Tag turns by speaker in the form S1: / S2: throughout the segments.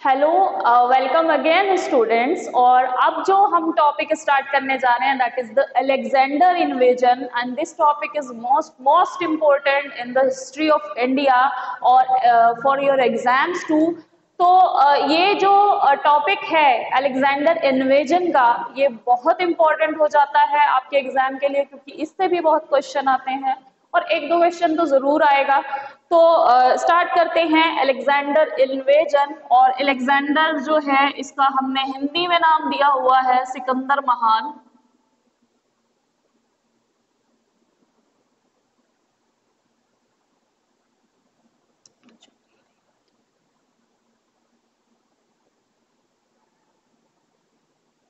S1: Hello, welcome again students. और अब जो हम टॉपिक स्टार्ट करने जा रहे हैं that is the Alexander invasion and this topic is most important in the history of India और फॉर योर एग्जाम्स टू। तो ये जो टॉपिक है अलेक्जेंडर इन्वेजन का, ये बहुत इम्पोर्टेंट हो जाता है आपके एग्जाम के लिए, क्योंकि इससे भी बहुत क्वेश्चन आते हैं और एक दो क्वेश्चन तो जरूर आएगा। तो स्टार्ट करते हैं अलेक्जेंडर इन्वेजन। और अलेक्जेंडर जो है इसका हमने हिंदी में नाम दिया हुआ है सिकंदर महान।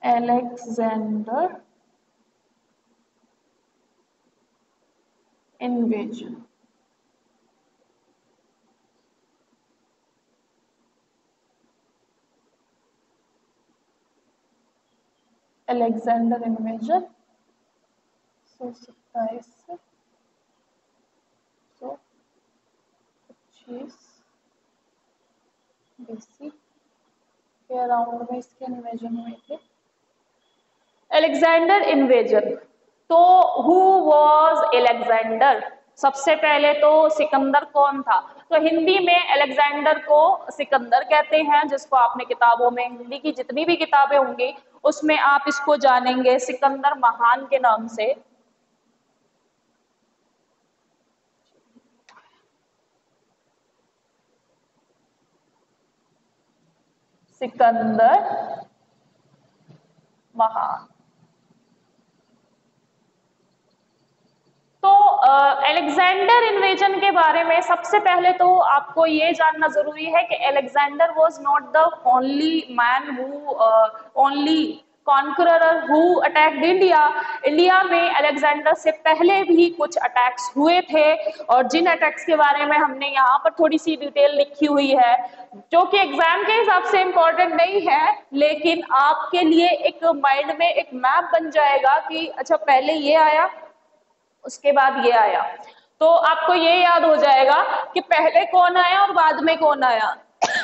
S1: Alexander invasion. अलेक्जेंडर इन्वेजन 127 से 125 BC के अराउंड में इसके इन्वेजन हुए थे। अलेक्जेंडर इन्वेजन, तो हु वॉज अलेक्जेंडर? सबसे पहले तो सिकंदर कौन था? तो हिंदी में अलेक्जेंडर को सिकंदर कहते हैं, जिसको आपने किताबों में हिंदी की जितनी भी किताबें होंगी उसमें आप इसको जानेंगे सिकंदर महान के नाम से। सिकंदर महान। तो अलेक्जेंडर इन्वेजन के बारे में सबसे पहले तो आपको ये जानना जरूरी है कि Alexander was not the only man who only conqueror who attacked India. India में अलेक्जेंडर से पहले भी कुछ अटैक्स हुए थे, और जिन अटैक्स के बारे में हमने यहाँ पर थोड़ी सी डिटेल लिखी हुई है, जो कि एग्जाम के हिसाब से इम्पोर्टेंट नहीं है, लेकिन आपके लिए एक माइंड में एक मैप बन जाएगा कि अच्छा पहले ये आया उसके बाद ये आया। तो आपको ये याद हो जाएगा कि पहले कौन आया और बाद में कौन आया।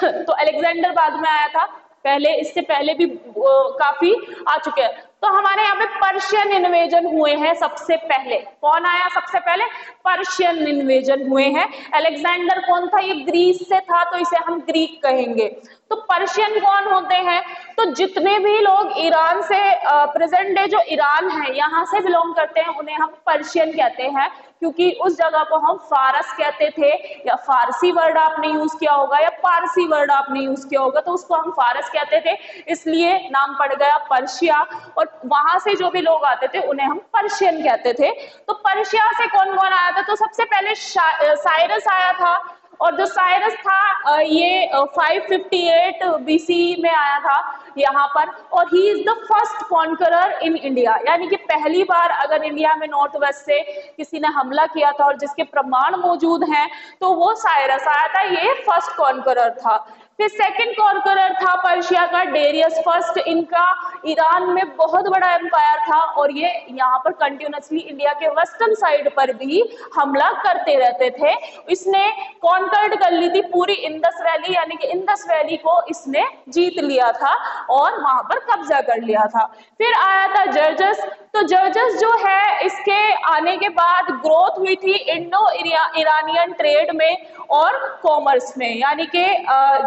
S1: तो अलेक्जेंडर बाद में आया था, पहले इससे पहले भी काफी आ चुके हैं। तो हमारे यहाँ पे पर्शियन इन्वेजन हुए हैं सबसे पहले। कौन आया सबसे पहले? पर्शियन इन्वेजन हुए हैं। अलेक्जेंडर कौन था? ये ग्रीस से था, तो इसे हम ग्रीक कहेंगे। तो पर्शियन कौन होते हैं? तो जितने भी लोग ईरान से प्रेजेंट डे जो ईरान है यहाँ से बिलोंग करते हैं उन्हें हम पर्शियन कहते हैं, क्योंकि उस जगह को हम फारस कहते थे, या फारसी वर्ड आपने यूज किया होगा या पारसी वर्ड आपने यूज किया होगा, तो उसको हम फारस कहते थे, इसलिए नाम पड़ गया पर्शिया। और वहां से जो भी लोग आते थे उन्हें हम पर्शियन कहते थे। तो पर्शिया से कौन कौन आया था? तो सबसे पहले साइरस आया था, और जो साइरस था ये 558 BC में आया था यहाँ पर, और he is the first conqueror in India. यानी कि पहली बार अगर इंडिया में नॉर्थ वेस्ट से किसी ने हमला किया था और जिसके प्रमाण मौजूद हैं तो वो साइरस आया था, ये फर्स्ट कॉन्करर था। फिर सेकंड कॉन्करर था पर्शिया का डेरियस फर्स्ट। इनका ईरान में बहुत बड़ा एम्पायर था, और ये यहाँ पर कंटिन्यूसली इंडिया के वेस्टर्न साइड पर भी हमला करते रहते थे। इसने कॉन्कर्ड कर ली थी पूरी इंडस वैली, यानी कि इंडस वैली को इसने जीत लिया था और वहां पर कब्जा कर लिया था। फिर आया था जर्जस। तो जर्जस जो है इसके आने के बाद ग्रोथ हुई थी इंडो ईरानियन ट्रेड में और कॉमर्स में। यानी कि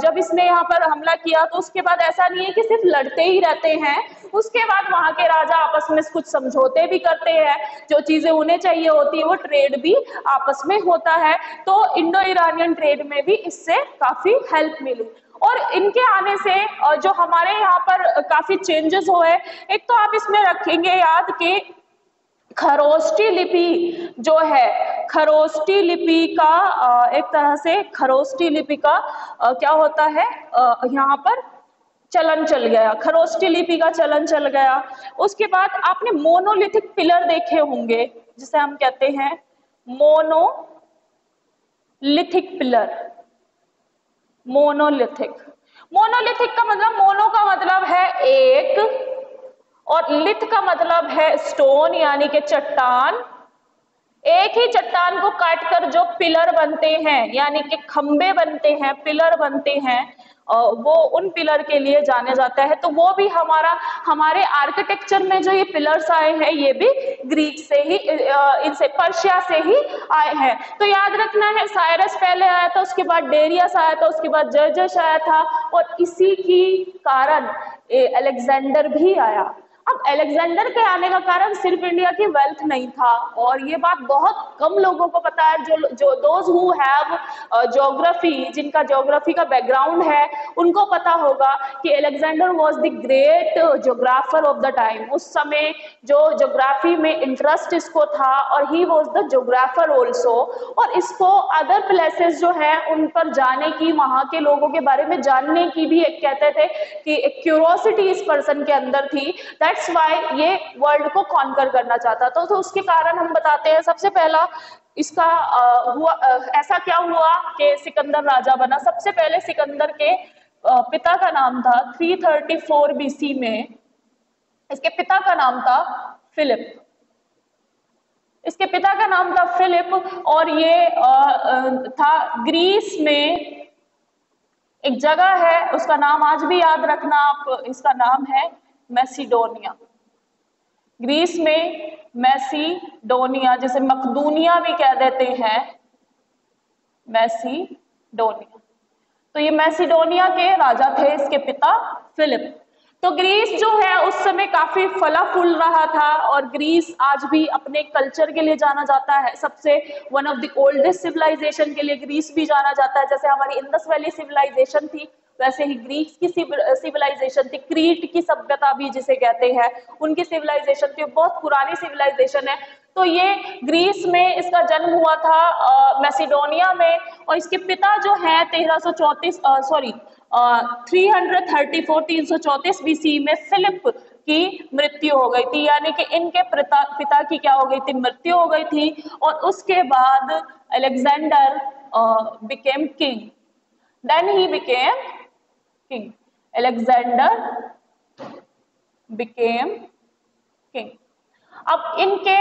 S1: जब इसने यहाँ पर हमला किया तो उसके बाद ऐसा नहीं है कि सिर्फ लड़ते ही रहते हैं, उसके बाद वहां के राजा आपस में कुछ समझौते भी करते हैं, जो चीजें उन्हें चाहिए होती है वो ट्रेड भी आपस में होता है। तो इंडो ईरानियन ट्रेड में भी इससे काफी हेल्प मिली। और इनके आने से जो हमारे यहाँ पर काफी चेंजेस हुए, एक तो आप इसमें रखेंगे याद कि खरोष्टी लिपि जो है, खरोष्टी लिपि का एक तरह से खरोष्टी लिपि का क्या होता है यहाँ पर चलन चल गया, खरोष्टी लिपि का चलन चल गया। उसके बाद आपने मोनोलिथिक पिलर देखे होंगे, जिसे हम कहते हैं मोनोलिथिक पिलर। मोनोलिथिक, मोनोलिथिक का मतलब, मोनो का मतलब है एक, और लिथ का मतलब है स्टोन यानी कि चट्टान। एक ही चट्टान को काटकर जो पिलर बनते हैं यानी कि खंबे बनते हैं, पिलर बनते हैं, वो उन पिलर के लिए जाने जाता है। तो वो भी हमारे आर्किटेक्चर में जो ये पिलर्स आए हैं ये भी ग्रीक से ही इनसे पर्शिया से ही आए हैं। तो याद रखना है साइरस पहले आया था, उसके बाद डेरियस आया था, उसके बाद जर्जस आया था, और इसी की कारण अलेक्जेंडर भी आया। अब अलेक्जेंडर के आने का कारण सिर्फ इंडिया की वेल्थ नहीं था, और ये बात बहुत कम लोगों को पता है। जो दोज हु हैव ज्योग्राफी, जिनका ज्योग्राफी का बैकग्राउंड है, उनको पता होगा कि Alexander was the great geographer of the time. उस समय जो ज्योग्राफी में इंटरेस्ट इसको था, और he was the geographer also, और इसको अदर प्लेसेस जो है उन पर जाने की, वहां के लोगों के बारे में जानने की भी एक कहते थे कि एक क्यूरोसिटी इस पर्सन के अंदर थी। दैट्स वाई ये वर्ल्ड को कॉन्कर करना चाहता था। तो उसके कारण हम बताते हैं, सबसे पहला इसका ऐसा क्या हुआ कि सिकंदर राजा बना। सबसे पहले सिकंदर के पिता का नाम था 334 बीसी में, इसके पिता का नाम था फिलिप। इसके पिता का नाम था फिलिप, और ये था ग्रीस में एक जगह है, उसका नाम आज भी याद रखना आप, इसका नाम है मैसिडोनिया। ग्रीस में मैसिडोनिया, जिसे मकदूनिया भी कह देते हैं, मैसिडोनिया। तो ये मैसिडोनिया के राजा थे, इसके पिता फिलिप। तो ग्रीस जो है उस समय काफी फला फूल रहा था, और ग्रीस आज भी अपने कल्चर के लिए जाना जाता है। सबसे one of the oldest civilisation के लिए ग्रीस भी जाना जाता है। जैसे हमारी इंडस वैली सिविलाइजेशन थी, वैसे ही ग्रीस की सिविलाइजेशन थी। क्रीट की सभ्यता भी जिसे कहते हैं, उनकी सिविलाइजेशन थी, बहुत पुरानी सिविलाइजेशन है। तो ये ग्रीस में इसका जन्म हुआ था, मैसिडोनिया में, और इसके पिता जो है 334 बीसी में फिलिप की मृत्यु हो गई थी, यानी कि इनके पिता की क्या हो गई थी, मृत्यु हो गई थी। और उसके बाद Alexander became king, then he became king. Alexander became king. अब इनके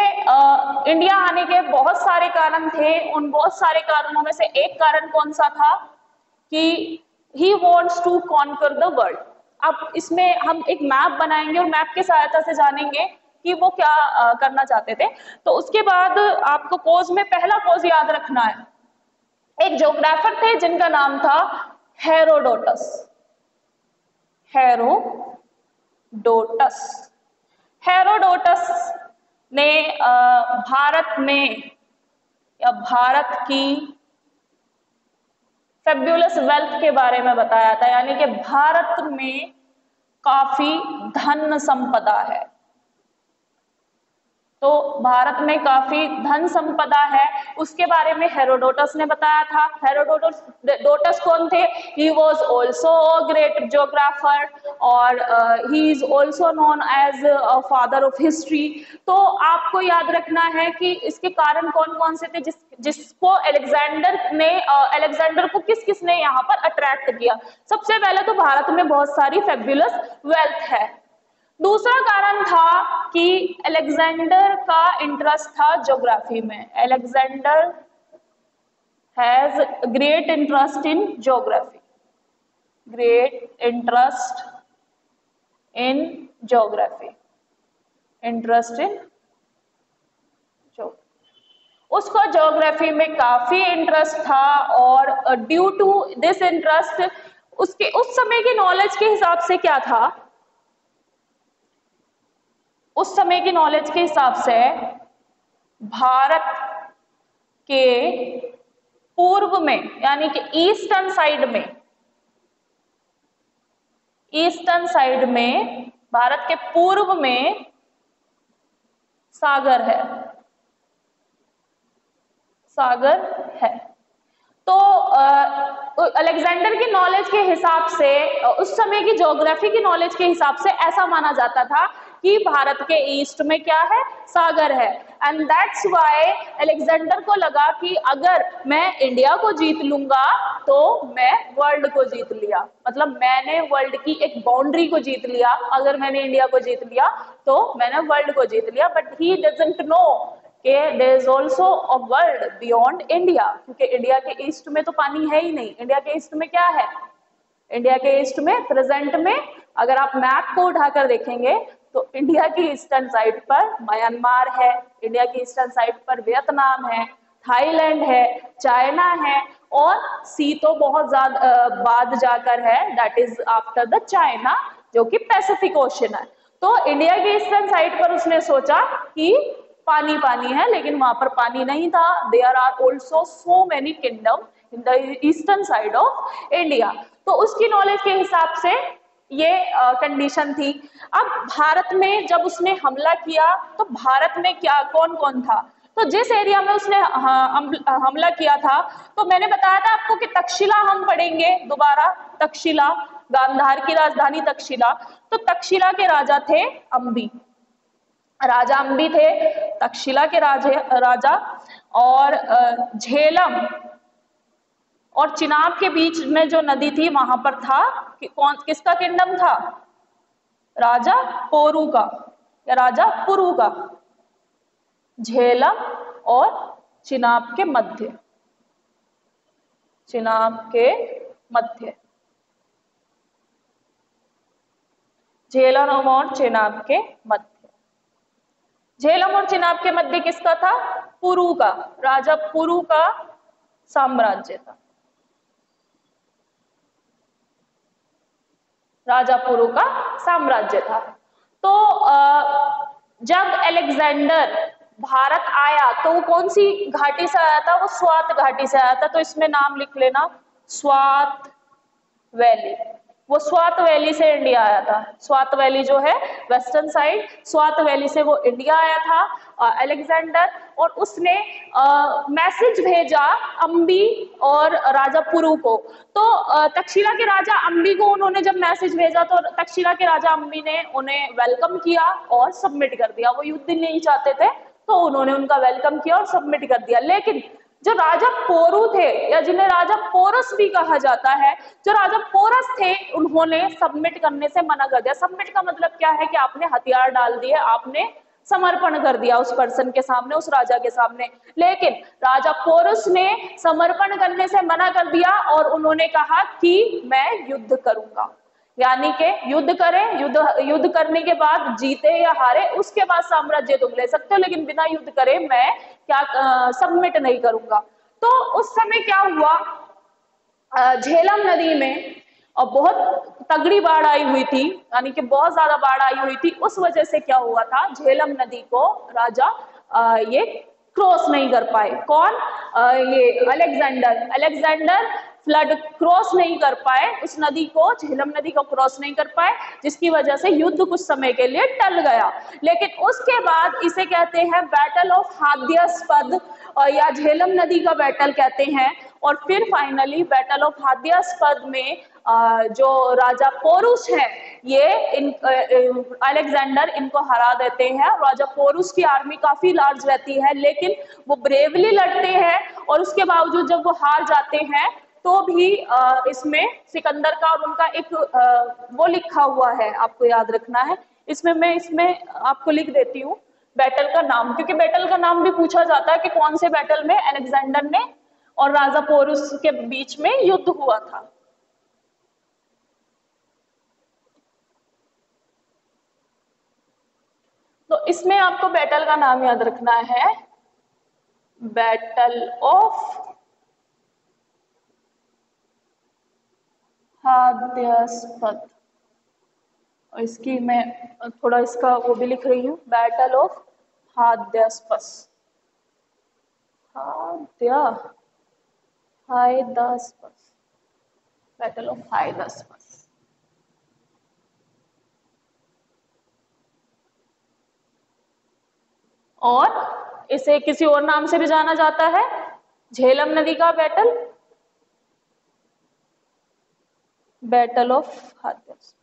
S1: इंडिया आने के बहुत सारे कारण थे। उन बहुत सारे कारणों में से एक कारण कौन सा था कि he wants to conquer the world. अब इसमें हम एक मैप बनाएंगे और मैप की सहायता से जानेंगे कि वो क्या करना चाहते थे। तो उसके बाद आपको कोज में पहला कोज याद रखना है। एक ज्योग्राफर थे जिनका नाम था हेरोडोटस। हेरोडोटस ने भारत में, या भारत की फेब्युलस वेल्थ के बारे में बताया था, यानी कि भारत में काफी धन संपदा है। तो भारत में काफी धन संपदा है, उसके बारे में हेरोडोटस ने बताया था। हेरोडोटस कौन थे? He was also great geographer, और he is also known as father of history. तो आपको याद रखना है कि इसके कारण कौन कौन से थे जिसको अलेक्जेंडर को किसने यहाँ पर अट्रैक्ट किया। सबसे पहले तो भारत में बहुत सारी फेब्युलस वेल्थ है। दूसरा कारण था कि अलेक्जेंडर का इंटरेस्ट था ज्योग्राफी में। Alexander has great interest in geography, great interest in geography, interest in उसको ज्योग्राफी में काफी इंटरेस्ट था। और ड्यू टू दिस इंटरेस्ट उसके उस समय की नॉलेज के हिसाब से क्या था, उस समय की नॉलेज के हिसाब से भारत के पूर्व में, यानी कि ईस्टर्न साइड में भारत के पूर्व में सागर है। तो अलेक्जेंडर की नॉलेज के हिसाब से, उस समय की ज्योग्राफी की नॉलेज के हिसाब से ऐसा माना जाता था कि भारत के ईस्ट में क्या है, सागर है। एंड दैट्स व्हाई अलेक्जेंडर को लगा कि अगर मैं इंडिया को जीत लूंगा तो मैं वर्ल्ड को जीत लिया, मतलब मैंने वर्ल्ड की एक बाउंड्री को जीत लिया। अगर मैंने इंडिया को जीत लिया तो मैंने वर्ल्ड को जीत लिया। बट ही डजंट नो कि there is also a world beyond India, क्योंकि इंडिया के ईस्ट में तो पानी है ही नहीं। इंडिया के ईस्ट में क्या है? इंडिया के ईस्ट में प्रेजेंट में अगर आप मैप को उठाकर देखेंगे तो इंडिया की ईस्टर्न साइड पर म्यांमार है, इंडिया की ईस्टर्न साइड पर वियतनाम है, थाईलैंड है, चाइना है, और सी तो बहुत ज्यादा बाद जाकर है, that is after the China, जो कि पैसिफिक ओशन है। तो इंडिया की ईस्टर्न साइड पर उसने सोचा कि पानी पानी है, लेकिन वहां पर पानी नहीं था। There are also so many kingdom in the eastern side of India. तो उसकी नॉलेज के हिसाब से ये कंडीशन थी। अब भारत में जब उसने हमला किया तो भारत में क्या कौन कौन था, तो जिस एरिया में उसने हमला किया था, तो मैंने बताया था आपको कि तक्षशिला हम पढ़ेंगे दोबारा, तक्षशिला, गांधार की राजधानी तक्षशिला। तो तक्षशिला के राजा थे अंबी, राजा अंबी थे तक्षशिला के राजा। और झेलम और चिनाब के बीच में जो नदी थी वहां पर था कि किसका किंगडम था, राजा पोरू का या राजा पुरु का। झेलम और चिनाब के मध्य, चिनाब के मध्य, झेलम और चिनाब के मध्य। झेलम और चिनाब के मध्य किसका था, पुरु का, राजा पुरु का साम्राज्य था, राजा पुरु का साम्राज्य था। तो जब अलेक्जेंडर भारत आया तो वो कौन सी घाटी से आया था, वो स्वात घाटी से आया था। तो इसमें नाम लिख लेना, स्वात वैली। वो स्वात वैली से इंडिया आया था, स्वात वैली जो है वेस्टर्न साइड, स्वात वैली से वो इंडिया आया था अलेक्जेंडर। और उसने मैसेज भेजा अंबी और राजा पुरु को। तो तक्षशिला के राजा अंबी को उन्होंने जब मैसेज भेजा तो तक्षशिला के राजा अंबी ने उन्हें वेलकम किया और सबमिट कर दिया। वो युद्ध नहीं चाहते थे तो उन्होंने उनका वेलकम किया और सबमिट कर दिया। लेकिन जो राजा पोरू थे, या जिन्हें राजा पोरस भी कहा जाता है, जो राजा पोरस थे उन्होंने सबमिट करने से मना कर दिया। सबमिट का मतलब क्या है कि आपने हथियार डाल दिए, आपने समर्पण कर दिया उस पर्सन के सामने, उस राजा के सामने। लेकिन राजा पोरस ने समर्पण करने से मना कर दिया और उन्होंने कहा कि मैं युद्ध करूंगा, यानी कि युद्ध करें, युद्ध करने के बाद जीते या हारे उसके बाद साम्राज्य तुम ले सकते हो, लेकिन बिना युद्ध करे मैं क्या सबमिट नहीं करूंगा। तो उस समय क्या हुआ, झेलम नदी में और बहुत तगड़ी बाढ़ आई हुई थी, यानी कि बहुत ज्यादा बाढ़ आई हुई थी। उस वजह से क्या हुआ था, झेलम नदी को राजा ये क्रॉस नहीं कर पाए। कौन, ये अलेक्जेंडर फ्लड क्रॉस नहीं कर पाए, उस नदी को, झेलम नदी को क्रॉस नहीं कर पाए, जिसकी वजह से युद्ध कुछ समय के लिए टल गया। लेकिन उसके बाद इसे कहते हैं बैटल ऑफ हाद्यास्पद, या झेलम नदी का बैटल कहते हैं। और फिर फाइनली बैटल ऑफ हाद्यास्पद में जो राजा पोरुस है, ये अलेक्जेंडर इनको हरा देते हैं। राजा पोरुस की आर्मी काफी लार्ज रहती है, लेकिन वो ब्रेवली लड़ते हैं और उसके बावजूद जब वो हार जाते हैं तो भी इसमें सिकंदर का और उनका एक वो लिखा हुआ है, आपको याद रखना है। मैं इसमें आपको लिख देती हूँ बैटल का नाम, क्योंकि बैटल का नाम भी पूछा जाता है कि कौन से बैटल में अलेक्जेंडर ने और राजा पोरुस के बीच में युद्ध हुआ था। तो इसमें आपको बैटल का नाम याद रखना है, बैटल ऑफ हाद्यास्पद। और इसकी मैं थोड़ा इसका वो भी लिख रही हूँ, बैटल ऑफ हाद्यास्पद, हाद्यास्पद, बैटल ऑफ हाद्यास्पद। और इसे किसी और नाम से भी जाना जाता है, झेलम नदी का बैटल, बैटल ऑफ हाद्यास्पद।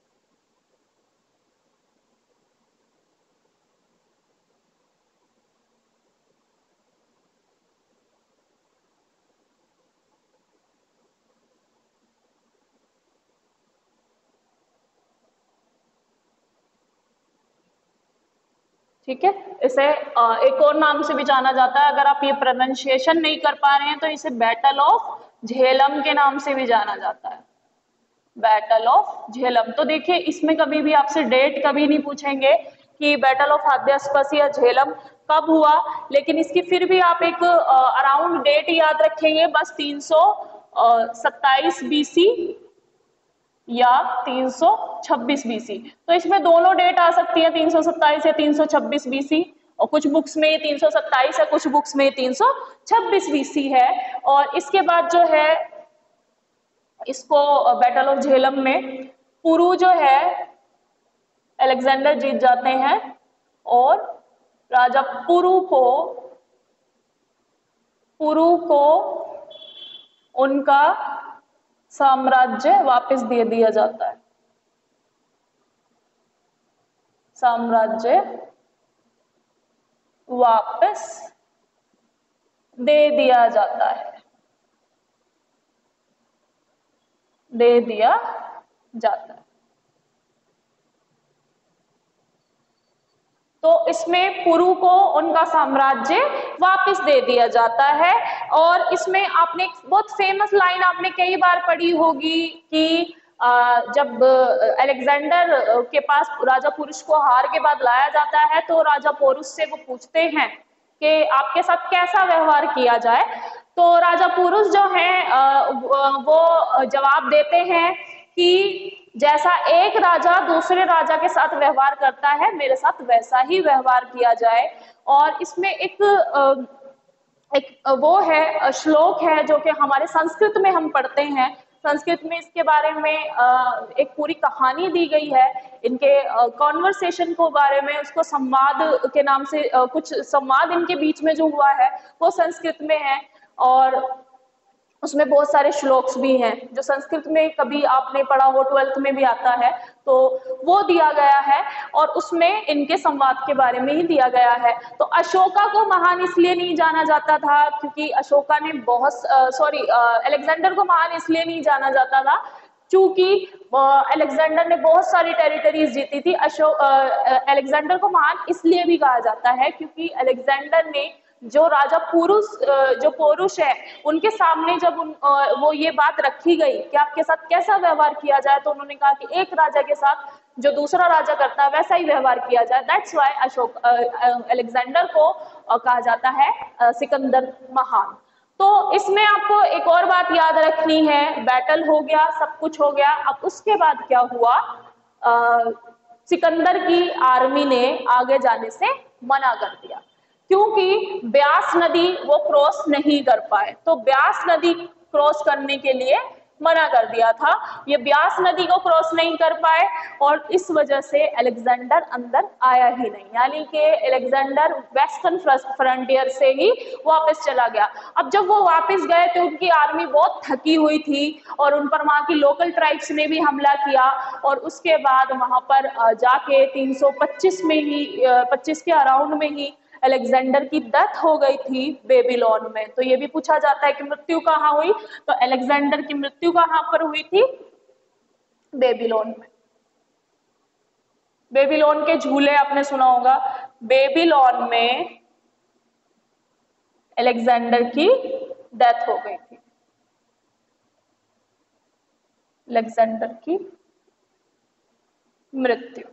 S1: ठीक है, इसे एक और नाम से भी जाना जाता है, अगर आप ये प्रोनाउंसिएशन नहीं कर पा रहे हैं तो इसे बैटल ऑफ झेलम के नाम से भी जाना जाता है, बैटल ऑफ झेलम। तो देखिए इसमें कभी भी आपसे डेट कभी नहीं पूछेंगे कि बैटल ऑफ हाथरस या झेलम कब हुआ, लेकिन इसकी फिर भी आप एक अराउंड डेट याद रखेंगे बस, 327 बीसी या 326 बीसी। तो इसमें दोनों डेट आ सकती है, 327 या 326 बीसी, और कुछ बुक्स में 327 है, कुछ बुक्स में 326 बीसी है। और इसके बाद जो है इसको बैटल ऑफ झेलम में पुरु जो है अलेक्जेंडर जीत जाते हैं और राजा पुरु को उनका साम्राज्य वापस दे दिया जाता है, साम्राज्य वापस दे दिया जाता है, दे दिया जाता है। तो इसमें पुरु को उनका साम्राज्य वापस दे दिया जाता है। और इसमें आपने एक बहुत फेमस लाइन आपने कई बार पढ़ी होगी कि जब अलेक्जेंडर के पास राजा पुरुष को हार के बाद लाया जाता है तो राजा पोरुस से वो पूछते हैं कि आपके साथ कैसा व्यवहार किया जाए। तो राजा पुरुष जो है वो जवाब देते हैं कि जैसा एक राजा दूसरे राजा के साथ व्यवहार करता है मेरे साथ वैसा ही व्यवहार किया जाए। और इसमें एक वो है श्लोक है जो कि हमारे संस्कृत में हम पढ़ते हैं, संस्कृत में इसके बारे में एक पूरी कहानी दी गई है, इनके कॉन्वर्सेशन को बारे में, उसको संवाद के नाम से कुछ संवाद इनके बीच में जो हुआ है वो संस्कृत में है। और उसमें बहुत सारे श्लोक्स भी हैं जो संस्कृत में कभी आपने पढ़ा हो, 12th में भी आता है, तो वो दिया गया है और उसमें इनके संवाद के बारे में ही दिया गया है। तो अशोका को महान इसलिए नहीं जाना जाता था क्योंकि अशोका ने अलेक्जेंडर को महान इसलिए नहीं जाना जाता था क्योंकि अलेक्जेंडर ने बहुत सारी टेरिटरीज जीती थी। अलेक्जेंडर को महान इसलिए भी कहा जाता है क्योंकि अलेक्जेंडर ने जो राजा पोरुष है उनके सामने जब वो ये बात रखी गई कि आपके साथ कैसा व्यवहार किया जाए, तो उन्होंने कहा कि एक राजा के साथ जो दूसरा राजा करता है वैसा ही व्यवहार किया जाए। दैट्स व्हाई अलेक्जेंडर को कहा जाता है सिकंदर महान। तो इसमें आपको एक और बात याद रखनी है, बैटल हो गया, सब कुछ हो गया, अब उसके बाद क्या हुआ, सिकंदर की आर्मी ने आगे जाने से मना कर दिया क्योंकि ब्यास नदी वो क्रॉस नहीं कर पाए। तो ब्यास नदी क्रॉस करने के लिए मना कर दिया था, ये ब्यास नदी को क्रॉस नहीं कर पाए और इस वजह से अलेक्जेंडर अंदर आया ही नहीं, यानी कि अलेक्जेंडर वेस्टर्न फ्रंटियर से ही वापस चला गया। अब जब वो वापस गए तो उनकी आर्मी बहुत थकी हुई थी और उन पर वहां की लोकल ट्राइब्स ने भी हमला किया और उसके बाद वहां पर जाके 325 में ही 25 के अराउंड में ही अलेक्जेंडर की डेथ हो गई थी बेबीलोन में। तो ये भी पूछा जाता है कि मृत्यु कहाँ हुई, तो अलेक्जेंडर की मृत्यु कहाँ पर हुई थी, बेबीलोन में। बेबीलोन के झूले आपने सुना होगा, बेबीलोन में अलेक्जेंडर की डेथ हो गई थी, अलेक्जेंडर की मृत्यु।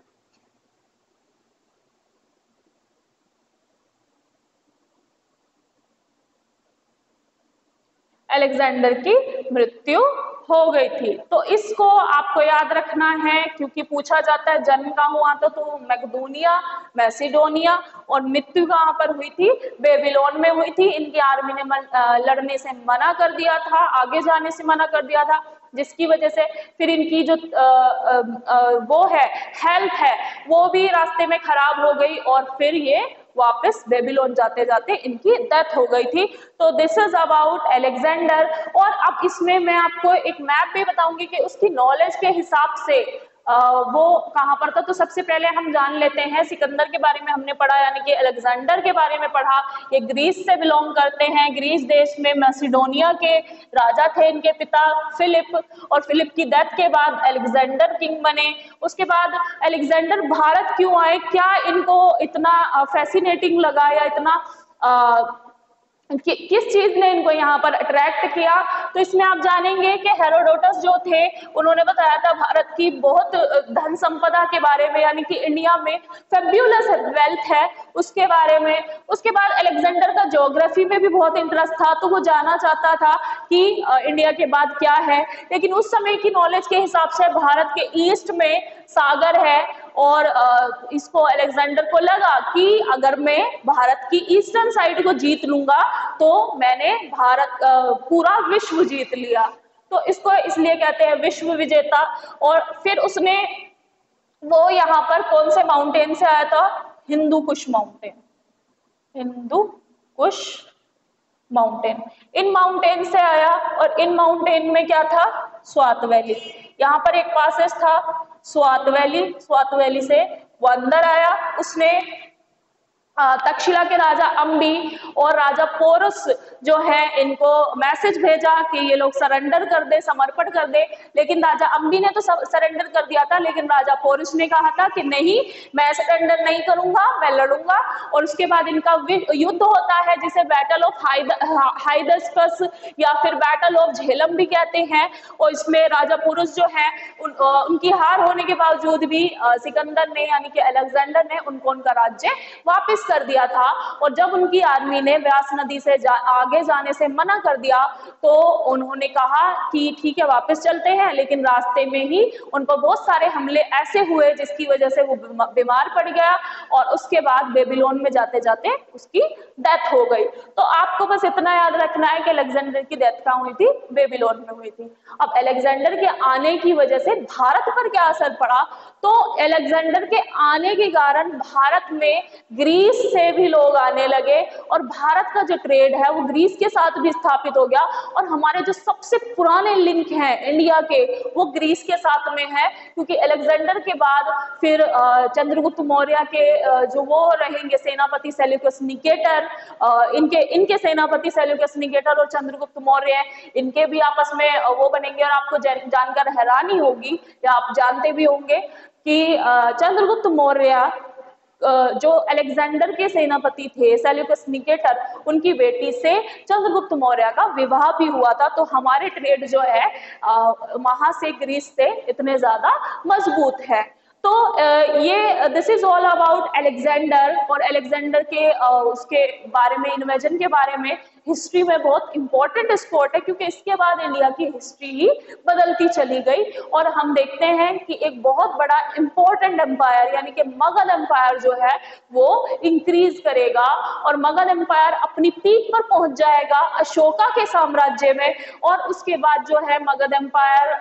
S1: अलेक्जेंडर की मृत्यु हो गई थी। तो इसको आपको याद रखना है क्योंकि पूछा जाता है जन्म कहाँ हुआ था, तो मैकेडोनिया, मैसिडोनिया, और मृत्यु कहाँ पर हुई थी, बेबीलोन में हुई थी। इनकी आर्मी ने लड़ने से मना कर दिया था, आगे जाने से मना कर दिया था, जिसकी वजह से फिर इनकी जो वो है हेल्थ है वो भी रास्ते में खराब हो गई और फिर ये वापस बेबीलोन जाते जाते इनकी डेथ हो गई थी। तो दिस इज अबाउट अलेक्जेंडर। और अब इसमें मैं आपको एक मैप भी बताऊंगी कि उसकी नॉलेज के हिसाब से वो कहाँ पर था। तो सबसे पहले हम जान लेते हैं सिकंदर के बारे में हमने पढ़ा, यानी कि अलेक्जेंडर के बारे में पढ़ा। ये ग्रीस से बिलोंग करते हैं, ग्रीस देश में मैसिडोनिया के राजा थे इनके पिता फिलिप, और फिलिप की डेथ के बाद अलेक्जेंडर किंग बने। उसके बाद अलेक्जेंडर भारत क्यों आए, क्या इनको इतना फैसिनेटिंग लगा या इतना किस चीज ने इनको यहाँ पर अट्रैक्ट किया, तो इसमें आप जानेंगे कि हेरोडोटस जो थे उन्होंने बताया था भारत की बहुत धन संपदा के बारे में, यानी कि इंडिया में फेब्यूलस वेल्थ है उसके बारे में। उसके बाद अलेक्जेंडर का ज्योग्राफी में भी बहुत इंटरेस्ट था, तो वो जानना चाहता था कि इंडिया के बाद क्या है, लेकिन उस समय की नॉलेज के हिसाब से भारत के ईस्ट में सागर है और इसको अलेक्जेंडर को लगा कि अगर मैं भारत की ईस्टर्न साइड को जीत लूंगा तो मैंने भारत पूरा विश्व जीत लिया, तो इसको इसलिए कहते हैं विश्व विजेता। और फिर उसने वो यहाँ पर कौन से माउंटेन से आया था, हिंदू कुश माउंटेन, हिंदू कुश माउंटेन, इन माउंटेन से आया। और इन माउंटेन में क्या था, स्वात वैली, यहाँ पर एक पासेस था स्वात वैली, स्वात वैली से वो अंदर आया। उसने तक्षशिला के राजा अम्बी और राजा पोरस जो है इनको मैसेज भेजा कि ये लोग सरेंडर कर दे, समर्पण कर दे, लेकिन राजा अम्बी ने तो सरेंडर कर दिया था, लेकिन राजा पोरस ने कहा था कि नहीं मैं सरेंडर नहीं करूंगा, मैं लड़ूंगा। और उसके बाद इनका युद्ध होता है जिसे बैटल ऑफ हाइडस्कस या फिर बैटल ऑफ झेलम भी कहते हैं। और इसमें राजा पोरस जो है उनकी हार होने के बावजूद भी सिकंदर ने यानी कि अलेक्जेंडर ने उनको उनका राज्य वापस कर दिया था। और जब उनकी आर्मी ने व्यास नदी से आगे जाने से मना कर दिया तो उन्होंने कहा कि ठीक है वापस चलते हैं, लेकिन रास्ते में ही उन पर बहुत सारे हमले ऐसे हुए जिसकी वजह से वो बीमार पड़ गया और उसके बाद बेबीलोन में जाते जाते उसकी डेथ हो गई। तो आपको बस इतना याद रखना है कि अलेक्जेंडर की डेथ कहाँ हुई थी, बेबीलोन में हुई थी। अब अलेक्जेंडर के आने की वजह से भारत पर क्या असर पड़ा, तो अलेक्जेंडर के आने के कारण भारत में ग्रीस से भी लोग आने लगे और भारत का जो ट्रेड है वो ग्रीस के साथ भी स्थापित हो गया। और हमारे जो सबसे पुराने लिंक हैं इंडिया के वो ग्रीस के साथ में है, क्योंकि अलेक्जेंडर के बाद फिर चंद्रगुप्त मौर्य के जो वो रहेंगे सेनापति सेल्यूकस निकेटर, इनके सेनापति सेल्यूकस निकेटर और चंद्रगुप्त मौर्य इनके भी आपस में वो बनेंगे। और आपको जानकर हैरानी होगी या आप जानते भी होंगे कि चंद्रगुप्त मौर्य जो अलेक्जेंडर के सेनापति थे सेल्यूकस निकेटर, उनकी बेटी से चंद्रगुप्त मौर्य का विवाह भी हुआ था। तो हमारे ट्रेड जो है वहां से ग्रीस से इतने ज्यादा मजबूत है। तो ये this is all about Alexander. और अलेक्जेंडर के उसके बारे में, इन्वेजन के बारे में हिस्ट्री में बहुत इंपॉर्टेंट स्पॉट है, क्योंकि इसके बाद इंडिया की हिस्ट्री ही बदलती चली गई। और हम देखते हैं कि एक बहुत बड़ा इंपॉर्टेंट एम्पायर यानी कि मगध एम्पायर जो है वो इंक्रीज करेगा और मगध एम्पायर अपनी पीक पर पहुंच जाएगा अशोका के साम्राज्य में। और उसके बाद जो है मगध एम्पायर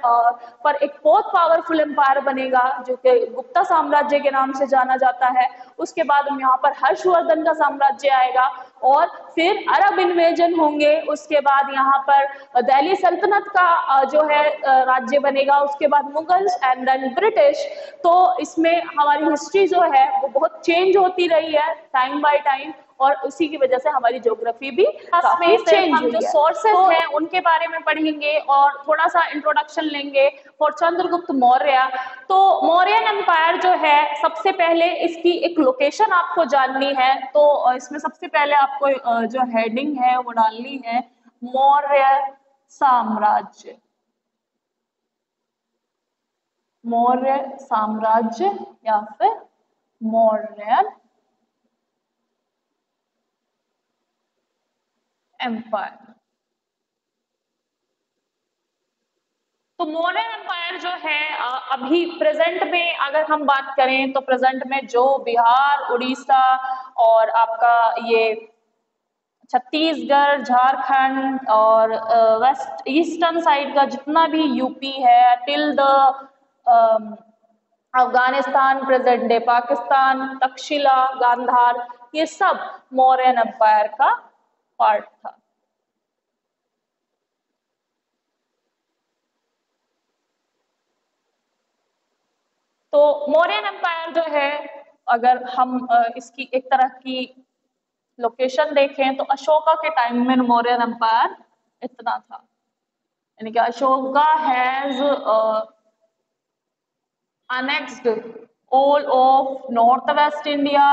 S1: पर एक बहुत पावरफुल एम्पायर बनेगा जो कि गुप्ता साम्राज्य के नाम से जाना जाता है। उसके बाद यहाँ पर हर्षवर्धन का साम्राज्य आएगा और फिर अरब इन्वेजन होंगे। उसके बाद यहाँ पर दिल्ली सल्तनत का जो है राज्य बनेगा, उसके बाद मुगल्स एंड देन ब्रिटिश। तो इसमें हमारी हिस्ट्री जो है वो बहुत चेंज होती रही है टाइम बाय टाइम, और उसी की वजह से हमारी ज्योग्राफी भी काफी चेंज हुई है। जो सोर्सेस हैं उनके बारे में पढ़ेंगे और थोड़ा सा इंट्रोडक्शन लेंगे फॉर चंद्रगुप्त मौर्य। तो मौर्यन एम्पायर जो है सबसे पहले इसकी एक लोकेशन आपको जाननी है, तो इसमें सबसे पहले आपको जो हेडिंग है वो डालनी है मौर्य साम्राज्य, मौर्य साम्राज्य या फिर मौर्यन एम्पायर। तो मौर्यन एम्पायर जो है अभी प्रेजेंट में अगर हम बात करें तो प्रेजेंट में जो बिहार, उड़ीसा और आपका ये छत्तीसगढ़, झारखंड और वेस्ट ईस्टर्न साइड का जितना भी यूपी है till the Afghanistan, present day Pakistan, Taxila, Gandhara, ये सब मौर्यन एम्पायर का पार्ट था। तो मौर्यन एम्पायर जो है अगर हम इसकी एक तरह की लोकेशन देखें तो अशोका के टाइम में मौर्यन एम्पायर इतना था, यानी कि Ashoka has annexed all of northwest India,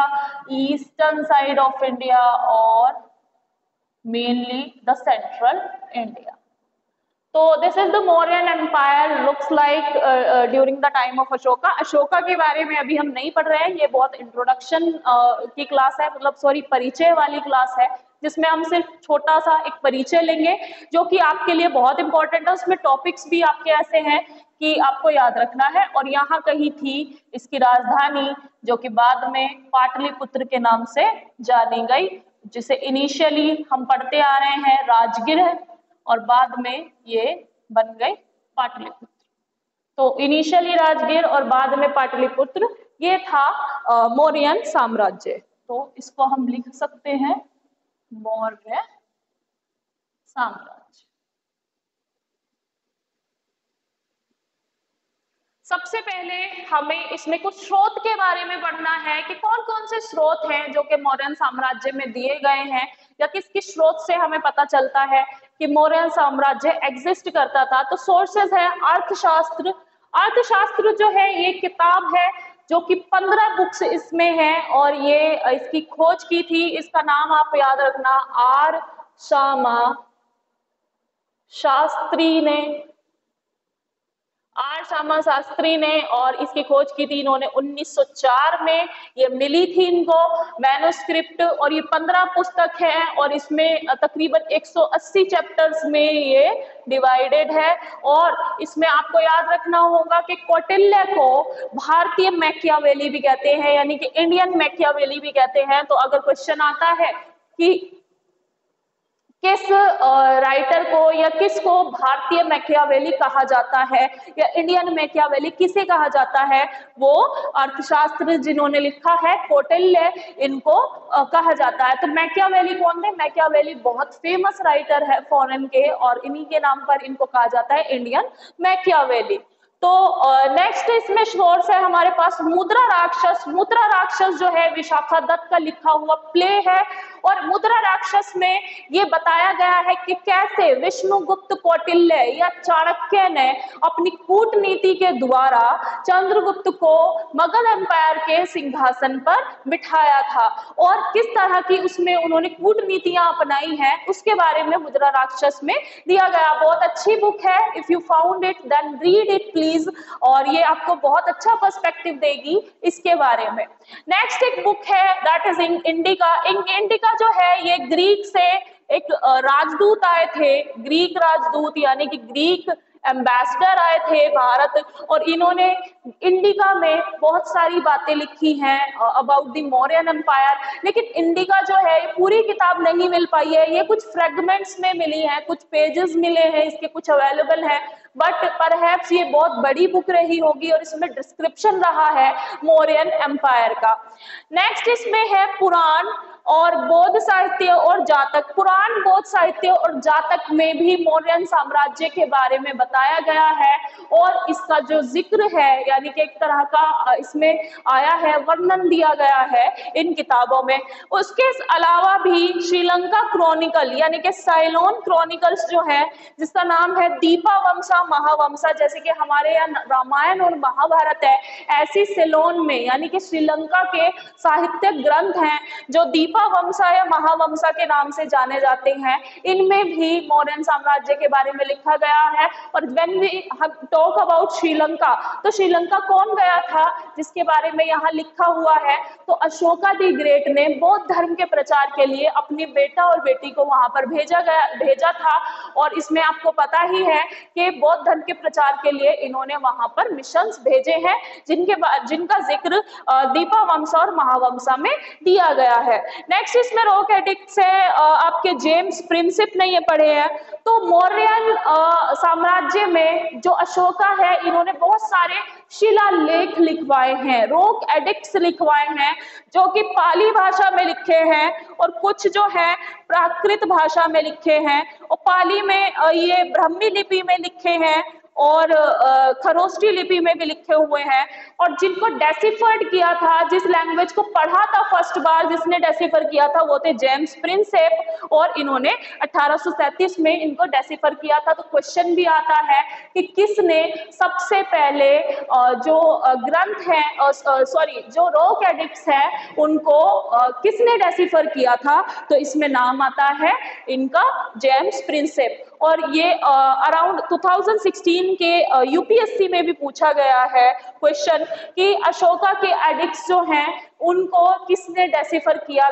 S1: eastern side of India और mainly the central India। तो this is the Mauryan empire looks like during the time of Ashoka. Ashoka के बारे में अभी हम नहीं पढ़ रहे हैं, ये बहुत इंट्रोडक्शन की क्लास है, मतलब सॉरी परिचय वाली क्लास है, जिसमें हम सिर्फ छोटा सा एक परिचय लेंगे जो कि आपके लिए बहुत इंपॉर्टेंट है। उसमें टॉपिक्स भी आपके ऐसे हैं कि आपको याद रखना है। और यहाँ कहीं थी इसकी राजधानी, जो कि बाद में पाटलिपुत्र के नाम से जानी गई, जिसे इनिशियली हम पढ़ते आ रहे हैं राजगीर है और बाद में ये बन गए पाटलिपुत्र। तो इनिशियली राजगीर और बाद में पाटलिपुत्र, ये था मौर्यन साम्राज्य। तो इसको हम लिख सकते हैं मौर्य साम्राज्य। सबसे पहले हमें इसमें कुछ स्रोत के बारे में पढ़ना है कि कौन कौन से स्रोत हैं जो कि मौर्यन साम्राज्य में दिए गए हैं, या किस किस स्रोत से हमें पता चलता है कि मौर्यन साम्राज्य एग्जिस्ट करता था। तो सोर्सेज है अर्थशास्त्र। अर्थशास्त्र जो है ये किताब है जो कि 15 बुक्स इसमें है, और ये इसकी खोज की थी, इसका नाम आप याद रखना, आर शामा शास्त्री ने, आर श्यामा शास्त्री ने, और इसकी खोज की थी इन्होंने 1904 में। ये मिली थी इनको मैन्युस्क्रिप्ट, और ये 15 पुस्तक है और इसमें तकरीबन 180 चैप्टर्स में ये डिवाइडेड है। और इसमें आपको याद रखना होगा कि कौटिल्य को भारतीय मैकियावेली भी कहते हैं, यानी कि इंडियन मैकियावेली भी कहते हैं। तो अगर क्वेश्चन आता है कि किस राइटर को या किसको भारतीय मैकियावेली कहा जाता है या इंडियन मैकियावेली किसे कहा जाता है, वो अर्थशास्त्र जिन्होंने लिखा है कौटिल्य, इनको कहा जाता है। तो मैकियावेली कौन थे? मैकियावेली बहुत फेमस राइटर है फॉरेन के, और इन्हीं के नाम पर इनको कहा जाता है इंडियन मैकियावेली। तो नेक्स्ट इसमें सोर्स है हमारे पास मुद्रा राक्षस। मुद्रा राक्षस जो है विशाखा दत्त का लिखा हुआ प्ले है, और मुद्रा राक्षस में ये बताया गया है कि कैसे विष्णुगुप्त कौटिल्य या चाणक्य ने अपनी कूटनीति के द्वारा चंद्रगुप्त को मुगल एम्पायर के सिंहासन पर बिठाया था, और किस तरह की उसमें उन्होंने कूटनीतियां अपनाई हैं उसके बारे में मुद्रा राक्षस में दिया गया। बहुत अच्छी बुक है, if you found it then read it please, और ये आपको बहुत अच्छा पर्सपेक्टिव देगी इसके बारे में। नेक्स्ट एक बुक है दैट इज इंडिका। इंडिका जो है ये ग्रीक से एक राजदूत आए थे, ग्रीक राजदूत यानी कि ग्रीक एम्बेसडर आए थे भारत, और इन्होंने इंडिका में बहुत सारी बातें लिखी हैं अबाउट द मौर्यन एम्पायर। लेकिन इंडिका जो है ये पूरी किताब नहीं मिल पाई है, ये कुछ फ्रेगमेंट्स में मिली है, कुछ पेजेस मिले हैं इसके, कुछ अवेलेबल है, बट परहैप्स ये बहुत बड़ी बुक रही होगी और इसमें डिस्क्रिप्शन रहा है मौर्यन एम्पायर का। नेक्स्ट इसमें है पुराण और बौद्ध साहित्य और जातक। पुराण, बौद्ध साहित्य और जातक में भी मौर्यन साम्राज्य के बारे में बताया गया है, और इसका जो जिक्र है यानी कि एक तरह का इसमें आया है, वर्णन दिया गया है इन किताबों में। उसके अलावा भी श्रीलंका क्रॉनिकल यानी कि साइलोन क्रॉनिकल्स जो है, जिसका नाम है दीपावंसा महावंसा, जैसे कि हमारे यहाँ रामायण और महाभारत है, ऐसी सिलोन में यानी कि श्रीलंका के साहित्यिक ग्रंथ हैं जो दीपावंसा या महावंसा के नाम से जाने जाते हैं। इनमें भी मौर्यन साम्राज्य के बारे में लिखा गया है। और when we talk about Sri Lanka, तो श्रीलंका कौन गया था जिसके बारे में यहाँ लिखा हुआ है? तो अशोका द ग्रेट ने बौद्ध धर्म के प्रचार के लिए अपनी बेटा और बेटी को वहां पर भेजा था, और इसमें आपको पता ही है कि बौद्ध धर्म के प्रचार के लिए इन्होंने वहां पर मिशंस भेजे हैं, जिनका जिक्र दीपावंसा और महावंसा में दिया गया है। नेक्स्ट इसमें रॉक एडिक्ट्स है, आपके जेम्स प्रिंसिप ने ये पढ़े हैं। तो मौर्यन साम्राज्य में जो अशोका है, इन्होंने बहुत सारे शिलालेख लिखवाए हैं, रॉक एडिक्ट्स लिखवाए हैं, जो कि पाली भाषा में लिखे हैं और कुछ जो है प्राकृत भाषा में लिखे हैं, और पाली में ये ब्राह्मी लिपि में लिखे हैं और खरोष्टी लिपि में भी लिखे हुए हैं। और जिनको डेसिफर्ड किया था, जिस लैंग्वेज को पढ़ा था फर्स्ट बार जिसने डेसिफर किया था, वो थे जेम्स प्रिंसेप, और इन्होंने 1837 में इनको डेसिफर किया था। तो क्वेश्चन भी आता है कि किसने सबसे पहले जो ग्रंथ है, सॉरी जो रॉक एडिक्ट्स है, उनको किसने डेसिफर किया था? तो इसमें नाम आता है इनका जेम्स प्रिंसेप। और ये अराउंड 2016 के यूपीएससी में भी पूछा गया है क्वेश्चन कि अशोका के एडिक्ट्स जो हैं उनको किसने डेसिफर किया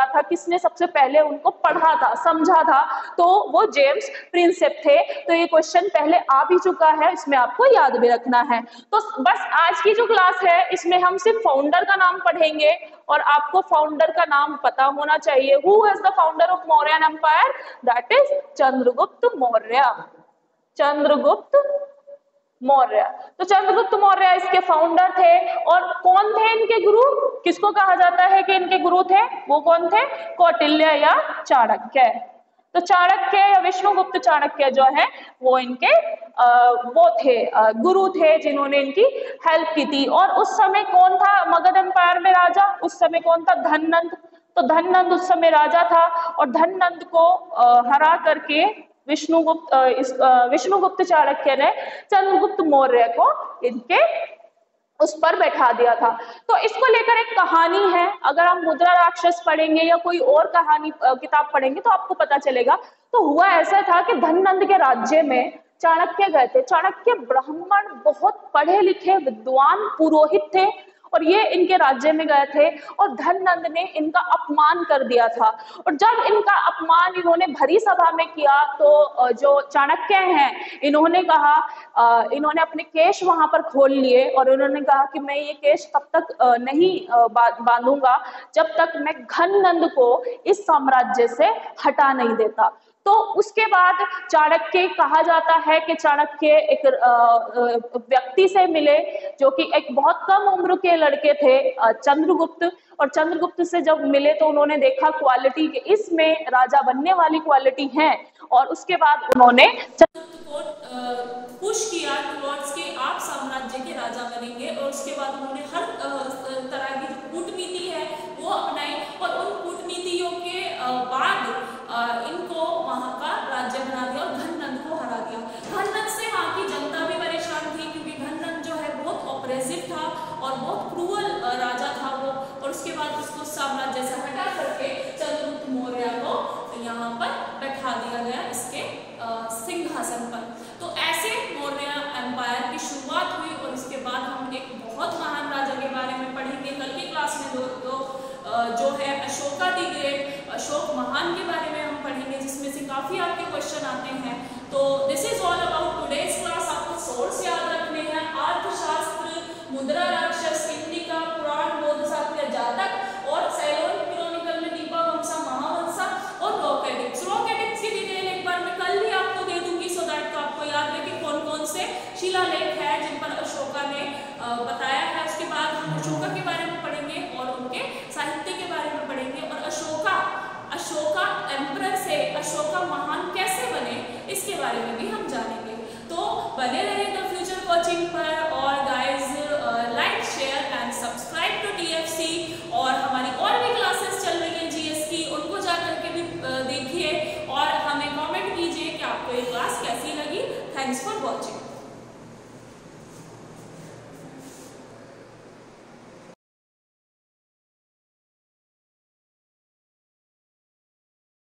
S1: था, किसने सबसे पहले उनको पढ़ा था, समझा था, तो वो जेम्स प्रिंसेप थे। तो ये क्वेश्चन पहले आ भी चुका है, इसमें आपको याद भी रखना है। तो बस आज की जो क्लास है इसमें हम सिर्फ फाउंडर का नाम पढ़ेंगे और आपको फाउंडर का नाम पता होना चाहिए। Who is the founder of Mauryan empire? That is Chandragupta Maurya. Chandragupta Maurya. तो चंद्रगुप्त मौर्य इसके फाउंडर थे। और कौन थे इनके गुरु? किसको कहा जाता है कि इनके गुरु थे? वो कौन थे? कौटिल्य या चाणक्य। तो चाणक्य या विष्णुगुप्त चाणक्य जो है वो इनके वो थे गुरु थे जिन्होंने इनकी हेल्प की थी। और उस समय कौन था मगध एम्पायर में राजा? उस समय कौन था? धननंद। तो धननंद उस समय राजा था और धननंद को हरा करके विष्णुगुप्त चाणक्य ने चंद्रगुप्त मौर्य को इनके उस पर बैठा दिया था। तो इसको लेकर एक कहानी है, अगर हम मुद्रा राक्षस पढ़ेंगे या कोई और कहानी किताब पढ़ेंगे तो आपको पता चलेगा। तो हुआ ऐसा था कि धननंद के राज्य में चाणक्य गए थे। चाणक्य ब्राह्मण, बहुत पढ़े लिखे विद्वान पुरोहित थे और ये इनके राज्य में गए थे और धननंद ने इनका अपमान कर दिया था। और जब इनका अपमान इन्होंने भरी सभा में किया तो जो चाणक्य हैं इन्होंने कहा, इन्होंने अपने केश वहां पर खोल लिए और इन्होंने कहा कि मैं ये केश तब तक नहीं बांधूंगा जब तक मैं घननंद को इस साम्राज्य से हटा नहीं देता। तो उसके बाद चाणक्य, कहा जाता है कि चाणक्य एक व्यक्ति से मिले जो कि एक बहुत कम उम्र के लड़के थे, चंद्रगुप्त। और चंद्रगुप्त से जब मिले तो उन्होंने देखा क्वालिटी कि इसमें राजा बनने वाली क्वालिटी है और उसके बाद उन्होंने पुश किया टुवर्ड्स के आप साम्राज्य के राजा बनेंगे। और उसके बाद उन्होंने हर तरह की कूटनीति है वो अपनाई और उन कूटनीतियों के बाद इनको वहां का राज्य बना दिया और घननंद को हरा दिया। घननंद से वहां की जनता भी परेशान थी क्योंकि घननंद जो है बहुत ऑप्रेसिव था और बहुत क्रूअल राजा था वो। और उसके बाद उसको साम्राज्य से हटा करके चंद्रगुप्त मौर्य को यहाँ पर बैठा दिया गया इसके सिंहासन पर। तो ऐसे मौर्य एम्पायर की शुरुआत हुई और इसके बाद हम एक बहुत महान राजा के बारे में पढ़ेंगे कल की क्लास में। जो है अशोका द ग्रेट, अशोक महान के बारे में हम पढ़ेंगे जिसमें से काफी आपके क्वेश्चन आते हैं। तो this is all about today's class. आपको सोर्स याद रखने हैं, अर्थशास्त्र, मुद्रा राक्षस, इंडिका, पुराण, बौद्ध साहित्य, जातक और सैलोन क्रॉनिकल में दीपवंसा, महावंसा और रॉकेटिक्स। रॉकेटिक्स की डिटेल एक बार मैं कल ही आपको दे दूंगी सो दैट तो आपको याद रहे कि कौन कौन से शिलालेख है जिन पर अशोका ने बताया है। उसके बाद हम अशोका के बारे में पढ़ेंगे और उनके साहित्य के बारे में पढ़ेंगे और अशोका एम्परर से अशोका महान कैसे बने इसके बारे में भी हम जानेंगे। तो बने रहिए द फ्यूचर कोचिंग पर और guys like, share and subscribe to TFC